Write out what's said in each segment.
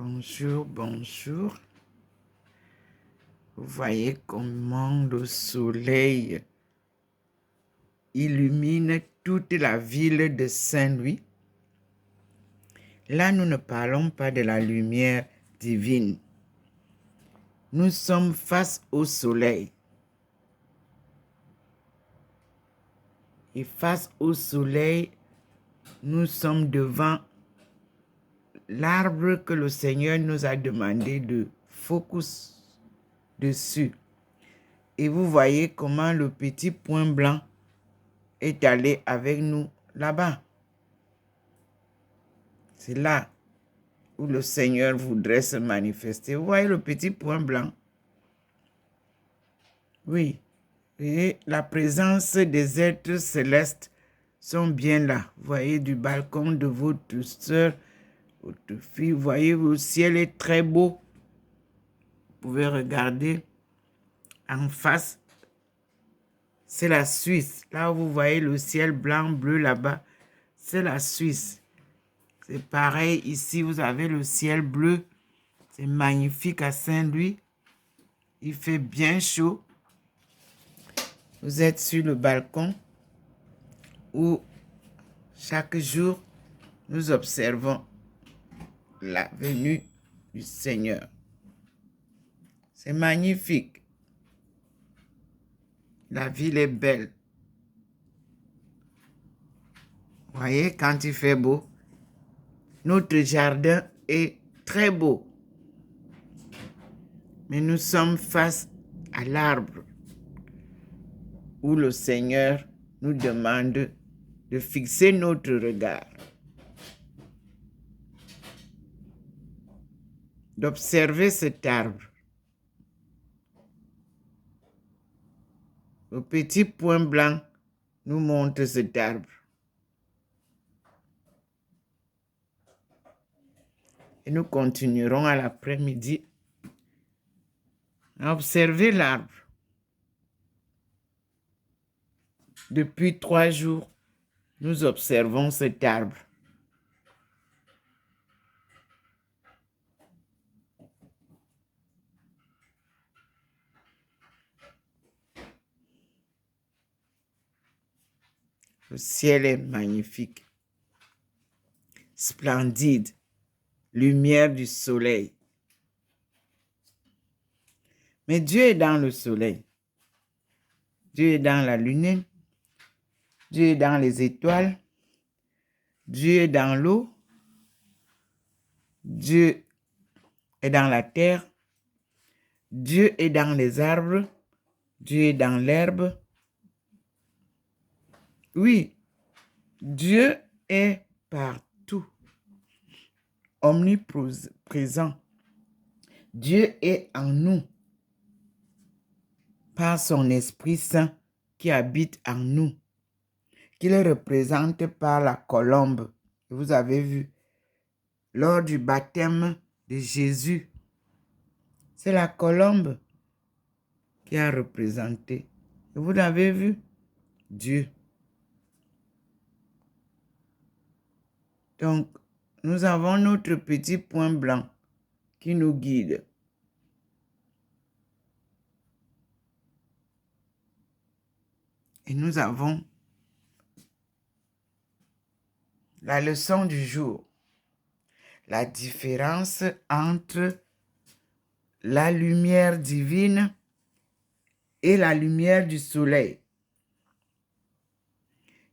Bonjour, bonjour. Vous voyez comment le soleil illumine toute la ville de Saint-Louis. Là, nous ne parlons pas de la lumière divine. Nous sommes face au soleil. Et face au soleil, nous sommes devant l'arbre que le Seigneur nous a demandé de focus dessus. Et vous voyez comment le petit point blanc est allé avec nous là-bas. C'est là où le Seigneur voudrait se manifester. Vous voyez le petit point blanc? Oui. Et la présence des êtres célestes sont bien là. Vous voyez du balcon de votre soeur, votre fille. Vous voyez, le ciel est très beau. Vous pouvez regarder en face. C'est la Suisse. Là où vous voyez le ciel blanc, bleu là-bas, c'est la Suisse. C'est pareil ici, vous avez le ciel bleu. C'est magnifique à Saint-Louis. Il fait bien chaud. Vous êtes sur le balcon où chaque jour nous observons la venue du Seigneur. C'est magnifique. La ville est belle. Vous voyez, quand il fait beau, notre jardin est très beau. Mais nous sommes face à l'arbre où le Seigneur nous demande de fixer notre regard, d'observer cet arbre. Le petit point blanc nous montre cet arbre. Et nous continuerons à l'après-midi à observer l'arbre. Depuis 3 jours, nous observons cet arbre. Le ciel est magnifique, splendide, lumière du soleil. Mais Dieu est dans le soleil. Dieu est dans la lune. Dieu est dans les étoiles. Dieu est dans l'eau. Dieu est dans la terre. Dieu est dans les arbres. Dieu est dans l'herbe. Oui, Dieu est partout, omniprésent. Dieu est en nous par son Esprit Saint qui habite en nous, qu'il représente par la colombe. Vous avez vu, lors du baptême de Jésus, c'est la colombe qui a représenté. Vous l'avez vu, Dieu. Donc, nous avons notre petit point blanc qui nous guide. Et nous avons la leçon du jour. La différence entre la lumière divine et la lumière du soleil.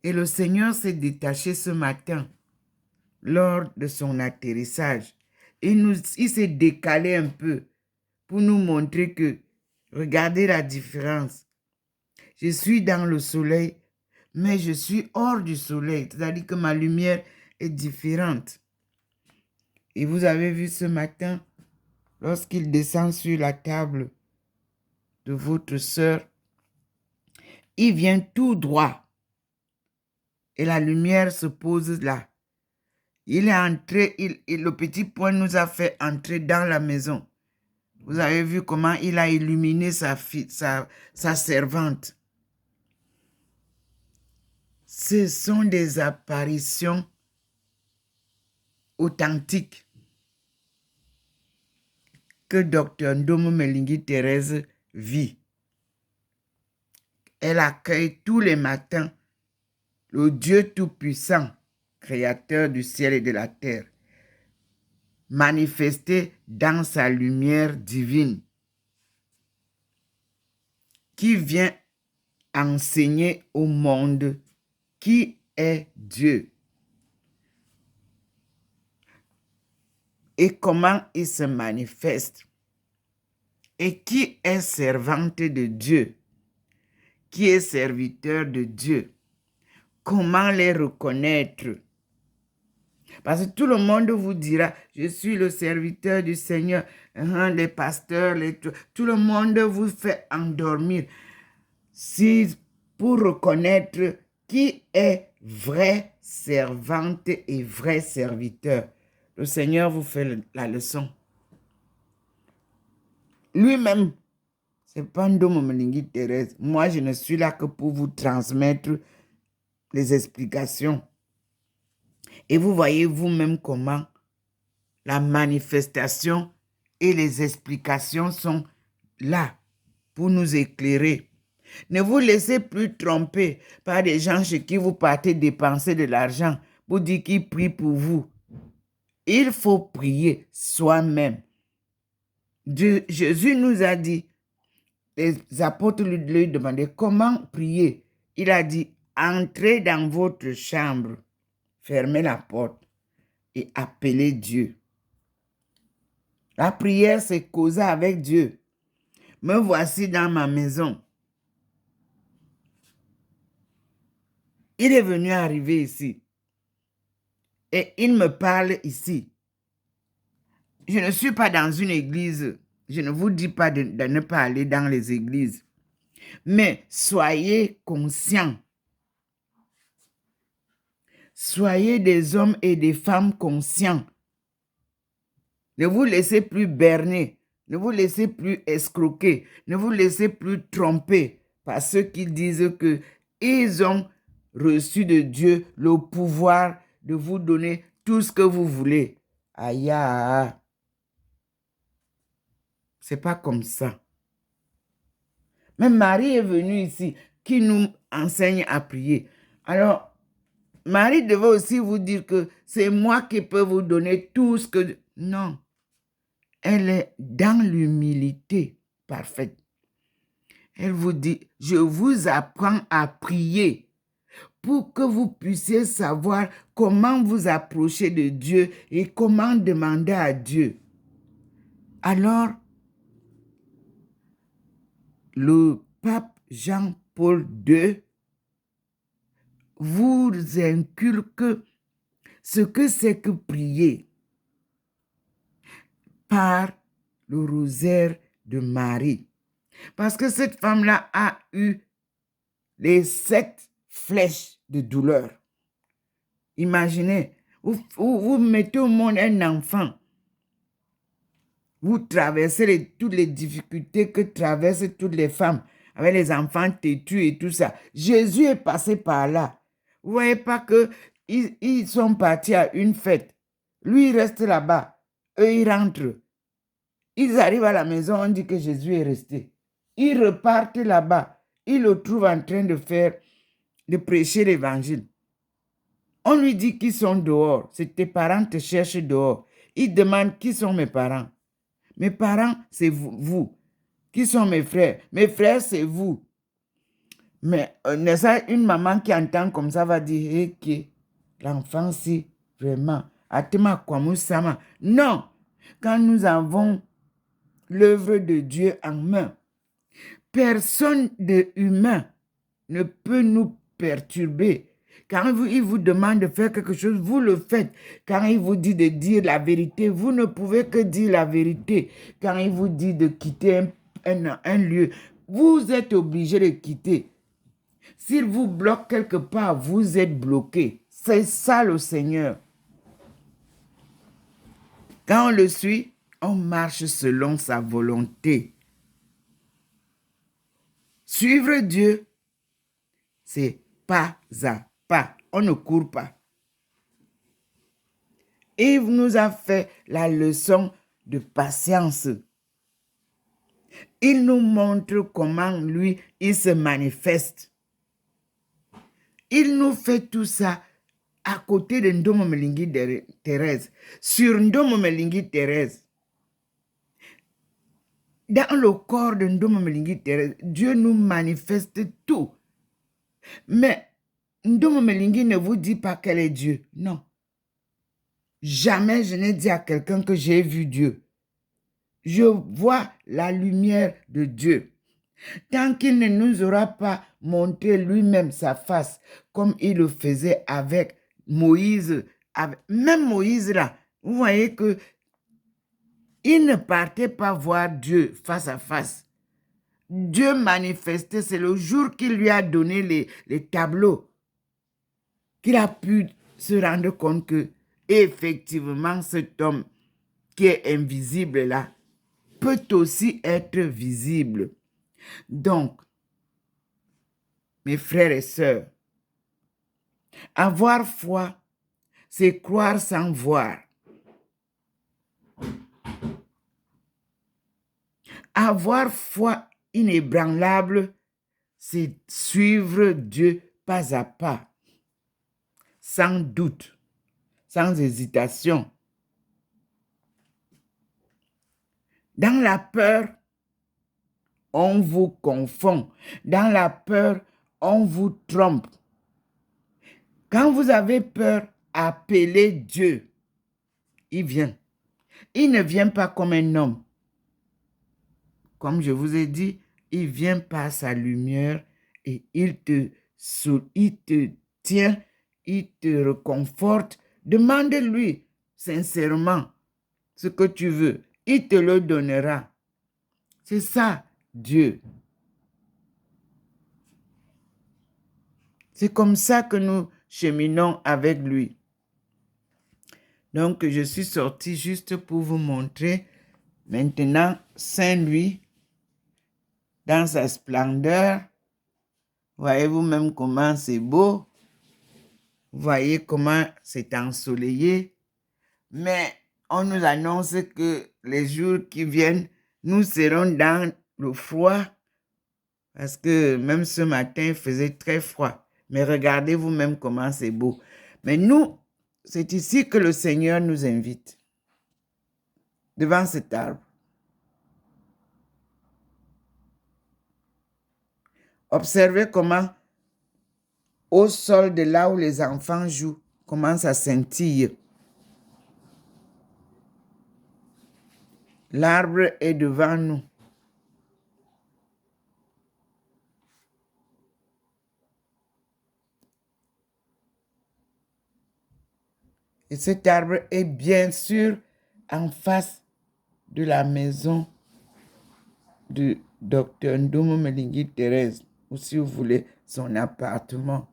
Et le Seigneur s'est détaché ce matin lors de son atterrissage. Il s'est décalé un peu pour nous montrer que, regardez la différence. Je suis dans le soleil, mais je suis hors du soleil. C'est-à-dire que ma lumière est différente. Et vous avez vu ce matin, lorsqu'il descend sur la table de votre sœur, il vient tout droit. Et la lumière se pose là. Il est entré, le petit point nous a fait entrer dans la maison. Vous avez vu comment il a illuminé sa servante. Ce sont des apparitions authentiques. que Dr Ndomo Melingui Thérèse vit. Elle accueille tous les matins le Dieu Tout-Puissant, créateur du ciel et de la terre, manifesté dans sa lumière divine, qui vient enseigner au monde qui est Dieu et comment il se manifeste et qui est servante de Dieu, qui est serviteur de Dieu. Comment les reconnaître? Parce que tout le monde vous dira, je suis le serviteur du Seigneur, les pasteurs, tout le monde vous fait endormir. Si pour reconnaître qui est vrai servante et vrai serviteur, le Seigneur vous fait la leçon. Lui-même, c'est pas Ndomo Melingui Thérèse. Moi, je ne suis là que pour vous transmettre les explications. Et vous voyez vous-même comment la manifestation et les explications sont là pour nous éclairer. Ne vous laissez plus tromper par des gens chez qui vous partez dépenser de l'argent pour dire qu'ils prient pour vous. Il faut prier soi-même. Jésus nous a dit, les apôtres lui demandaient comment prier. Il a dit, entrez dans votre chambre, fermez la porte et appelez Dieu. La prière, c'est causer avec Dieu. Me voici dans ma maison. Il est venu arriver ici. Et il me parle ici. Je ne suis pas dans une église. Je ne vous dis pas de ne pas aller dans les églises. Mais soyez conscients. Soyez des hommes et des femmes conscients. Ne vous laissez plus berner. Ne vous laissez plus escroquer. Ne vous laissez plus tromper par ceux qui disent qu'ils ont reçu de Dieu le pouvoir de vous donner tout ce que vous voulez. Aïe, aïe. C'est pas comme ça. Mais Marie est venue ici qui nous enseigne à prier. Alors, Marie devait aussi vous dire que c'est moi qui peux vous donner tout ce que... Non. Elle est dans l'humilité parfaite. Elle vous dit, je vous apprends à prier pour que vous puissiez savoir comment vous approcher de Dieu et comment demander à Dieu. Alors, le pape Jean-Paul II vous inculque ce que c'est que prier par le rosaire de Marie. Parce que cette femme-là a eu les 7 flèches de douleur. Imaginez, vous mettez au monde un enfant. Vous traversez toutes les difficultés que traversent toutes les femmes avec les enfants têtus et tout ça. Jésus est passé par là. Vous ne voyez pas qu'ils sont partis à une fête. Lui, il reste là-bas. Eux, ils rentrent. Ils arrivent à la maison, on dit que Jésus est resté. Ils repartent là-bas. Ils le trouvent en train de prêcher l'évangile. On lui dit qu'ils sont dehors. C'est tes parents te cherchent dehors. Il demande qui sont mes parents. Mes parents, c'est vous. Qui sont mes frères? Mes frères, c'est vous. Mais n'est-ce pas une maman qui entend comme ça va dire, hey, que l'enfant, c'est vraiment, atema kwamusama. Non, quand nous avons l'œuvre de Dieu en main, personne de humain ne peut nous perturber. Quand il vous demande de faire quelque chose, vous le faites. Quand il vous dit de dire la vérité, vous ne pouvez que dire la vérité. Quand il vous dit de quitter un lieu, vous êtes obligé de quitter. S'il vous bloque quelque part, vous êtes bloqué. C'est ça le Seigneur. Quand on le suit, on marche selon sa volonté. Suivre Dieu, c'est pas à pas. On ne court pas. Il nous a fait la leçon de patience Il nous montre comment lui, il se manifeste. Il nous fait tout ça à côté de Ndomo Melingi Thérèse. Sur Ndomo Melingi Thérèse, dans le corps de Ndomo Melingi Thérèse, Dieu nous manifeste tout. Mais Ndomo Melingi ne vous dit pas qu'elle est Dieu. Non. Jamais je n'ai dit à quelqu'un que j'ai vu Dieu. Je vois la lumière de Dieu. Tant qu'il ne nous aura pas montré lui-même sa face, comme il le faisait avec Moïse, même Moïse là, vous voyez que il ne partait pas voir Dieu face à face. Dieu manifestait, c'est le jour qu'il lui a donné les tableaux qu'il a pu se rendre compte que effectivement cet homme qui est invisible là peut aussi être visible. Donc, mes frères et sœurs, avoir foi, c'est croire sans voir. Avoir foi inébranlable, c'est suivre Dieu pas à pas, sans doute, sans hésitation. Dans la peur, on vous confond. Dans la peur, on vous trompe. Quand vous avez peur, appelez Dieu. Il vient. Il ne vient pas comme un homme. Comme je vous ai dit, il vient par sa lumière et il te tient, il te réconforte. Demande-lui sincèrement ce que tu veux. Il te le donnera. C'est ça, Dieu. C'est comme ça que nous cheminons avec lui. Donc, je suis sorti juste pour vous montrer maintenant Saint-Louis dans sa splendeur. Voyez-vous même comment c'est beau. Voyez comment c'est ensoleillé. Mais on nous annonce que les jours qui viennent, nous serons dans le froid. Parce que même ce matin, il faisait très froid. Mais regardez vous-même comment c'est beau. Mais nous, c'est ici que le Seigneur nous invite. Devant cet arbre. Observez comment au sol de là où les enfants jouent, comment ça scintille. L'arbre est devant nous. Et cet arbre est bien sûr en face de la maison du docteur Ndomo Melingi Thérèse, ou si vous voulez, son appartement.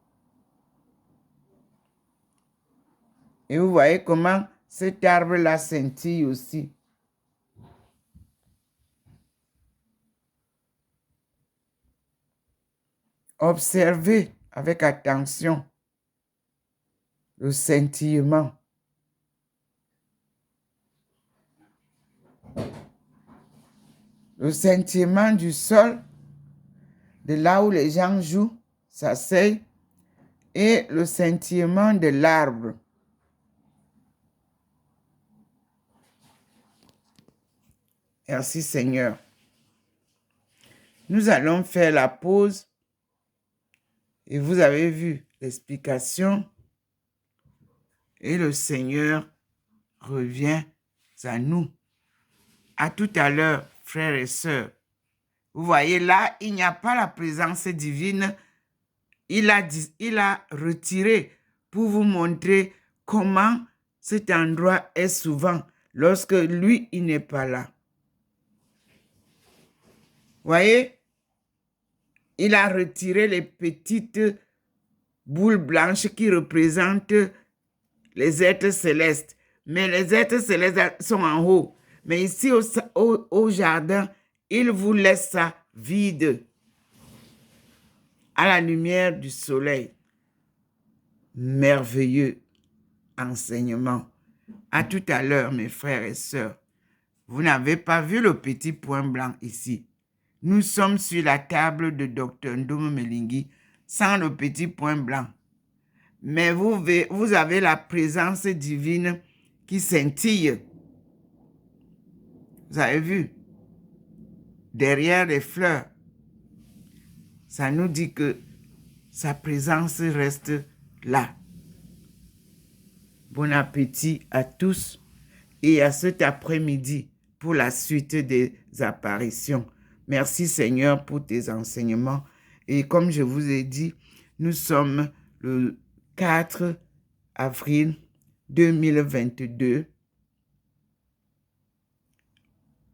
Et vous voyez comment cet arbre-là scintille aussi. Observez avec attention le scintillement. Le scintillement du sol, de là où les gens jouent, s'asseyent, et le scintillement de l'arbre. Merci Seigneur. Nous allons faire la pause et vous avez vu l'explication et le Seigneur revient à nous. À tout à l'heure, frères et sœurs. Vous voyez là, il n'y a pas la présence divine. Il a retiré pour vous montrer comment cet endroit est souvent lorsque lui, il n'est pas là. Voyez, il a retiré les petites boules blanches qui représentent les êtres célestes. Mais les êtres célestes sont en haut. Mais ici au jardin, il vous laisse ça vide à la lumière du soleil. Merveilleux enseignement. À tout à l'heure, mes frères et sœurs. Vous n'avez pas vu le petit point blanc ici. Nous sommes sur la table de Dr Ndomo Melingui sans le petit point blanc. Mais vous avez la présence divine qui scintille. Vous avez vu? Derrière les fleurs, ça nous dit que sa présence reste là. Bon appétit à tous et à cet après-midi pour la suite des apparitions. Merci Seigneur pour tes enseignements. Et comme je vous ai dit, nous sommes le 4 avril 2022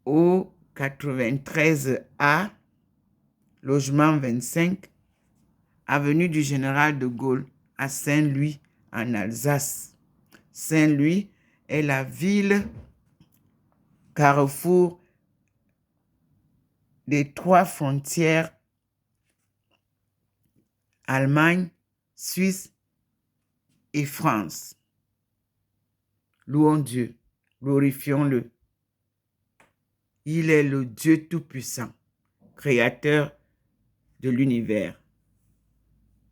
au 93A, logement 25, avenue du Général de Gaulle à Saint-Louis en Alsace. Saint-Louis est la ville carrefour des 3 frontières Allemagne, Suisse et France. Louons Dieu, glorifions-le. Il est le Dieu Tout-Puissant, créateur de l'univers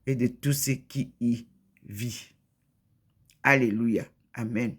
et de tout ce qui y vit. Alléluia. Amen.